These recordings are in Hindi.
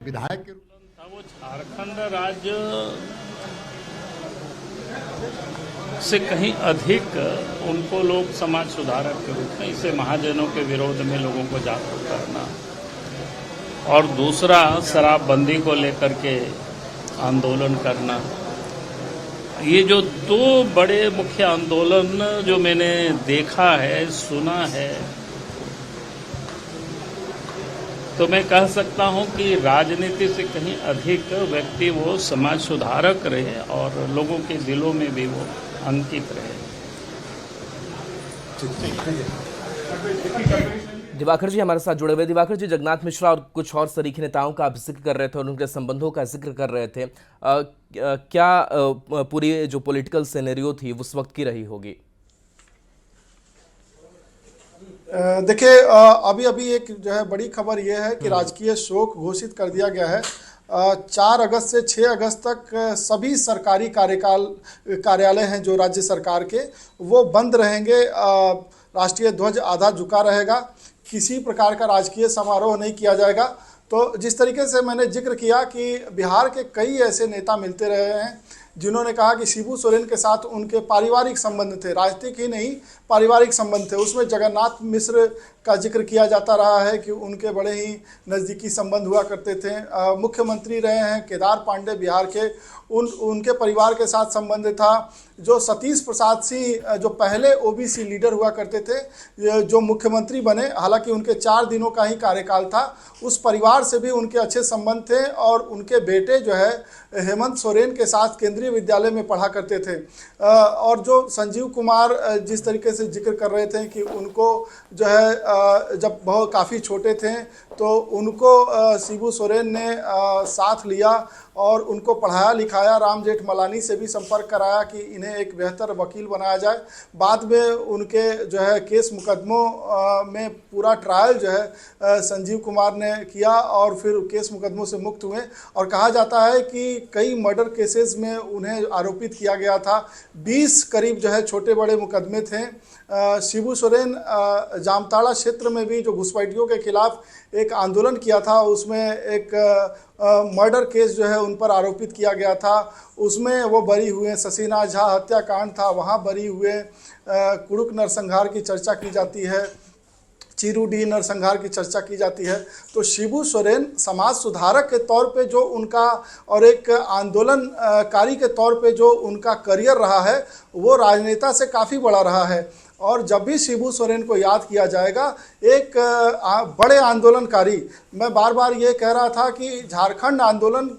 विधायक के था वो झारखंड राज्य से कहीं अधिक उनको लोग समाज सुधारक के रूप में इसे महाजनों के विरोध में लोगों को जागरूक करना और दूसरा शराबबंदी को लेकर के आंदोलन करना, ये जो दो बड़े मुख्य आंदोलन जो मैंने देखा है, सुना है, तो मैं कह सकता हूं कि राजनीति से कहीं अधिक व्यक्ति वो समाज सुधारक रहे और लोगों के दिलों में भी वो अंकित रहे। दिवाकर जी हमारे साथ जुड़े हुए। दिवाकर जी, जगन्नाथ मिश्रा और कुछ और सरीखे नेताओं का आप जिक्र कर रहे थे और उनके संबंधों का जिक्र कर रहे थे। क्या पूरी जो पॉलिटिकल सिनेरियो थी उस वक्त की रही होगी? देखिए, अभी अभी एक जो है बड़ी खबर यह है कि राजकीय शोक घोषित कर दिया गया है। 4 अगस्त से 6 अगस्त तक सभी सरकारी कार्यालय हैं जो राज्य सरकार के, वो बंद रहेंगे। राष्ट्रीय ध्वज आधा झुका रहेगा, किसी प्रकार का राजकीय समारोह नहीं किया जाएगा। तो जिस तरीके से मैंने जिक्र किया कि बिहार के कई ऐसे नेता मिलते रहे हैं जिन्होंने कहा कि शिबू सोरेन के साथ उनके पारिवारिक संबंध थे, राजनीतिक ही नहीं पारिवारिक संबंध थे। उसमें जगन्नाथ मिश्र का जिक्र किया जाता रहा है कि उनके बड़े ही नज़दीकी संबंध हुआ करते थे। मुख्यमंत्री रहे हैं केदार पांडे बिहार के, उनके परिवार के साथ संबंध था। जो सतीश प्रसाद सिंह जो पहले ओबीसी लीडर हुआ करते थे, जो मुख्यमंत्री बने, हालांकि उनके 4 दिनों का ही कार्यकाल था, उस परिवार से भी उनके अच्छे संबंध थे। और उनके बेटे जो है हेमंत सोरेन के साथ केंद्रीय विद्यालय में पढ़ा करते थे। और जो संजीव कुमार जिस तरीके से जिक्र कर रहे थे कि उनको जो है जब बहुत काफ़ी छोटे थे तो उनको शिबू सोरेन ने साथ लिया और उनको पढ़ाया लिखाया, राम जेठमलानी से भी संपर्क कराया कि इन्हें एक बेहतर वकील बनाया जाए। बाद में उनके जो है केस मुकदमों में पूरा ट्रायल जो है संजीव कुमार ने किया और फिर केस मुकदमों से मुक्त हुए। और कहा जाता है कि कई मर्डर केसेस में उन्हें आरोपित किया गया था। 20 करीब जो है छोटे बड़े मुकदमे थे। शिबू सोरेन जामताड़ा क्षेत्र में भी जो घुसपैठियों के खिलाफ एक आंदोलन किया था, उसमें एक मर्डर केस जो है उन पर आरोपित किया गया था, उसमें वो बरी हुए। शशिनाथ झा हत्याकांड था, वहाँ बरी हुए। कुड़ुक नरसंहार की चर्चा की जाती है, चिरूडी नरसंहार की चर्चा की जाती है। तो शिबू सोरेन समाज सुधारक के तौर पे जो उनका और एक आंदोलनकारी के तौर पे जो उनका करियर रहा है, वो राजनेता से काफ़ी बड़ा रहा है। और जब भी शिबू सोरेन को याद किया जाएगा, एक बड़े आंदोलनकारी, मैं बार बार ये कह रहा था कि झारखंड आंदोलन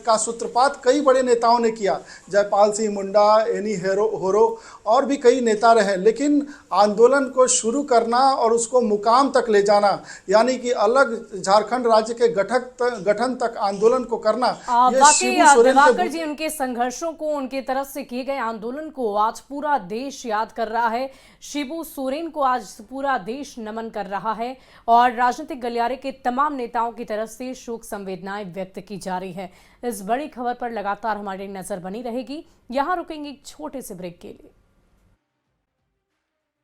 का सूत्रपात कई बड़े नेताओं ने किया, जयपाल सिंह मुंडा, एनी होरो और भी कई नेता रहे, लेकिन आंदोलन को शुरू करना और उसको मुकाम तक ले जाना, यानी कि अलग झारखंड राज्य के गठन तक आंदोलन को करना, ये शिबू सोरेन दिवाकर जी उनके संघर्षों को, उनके तरफ से किए गए आंदोलन को आज पूरा देश याद कर रहा है। शिबू सोरेन को आज पूरा देश नमन कर रहा है और राजनीतिक गलियारे के तमाम नेताओं की तरफ से शोक संवेदनाएं व्यक्त की जा रही है। इस बड़ी खबर पर लगातार हमारी नजर बनी रहेगी। यहां रुकेंगे एक छोटे से ब्रेक के लिए।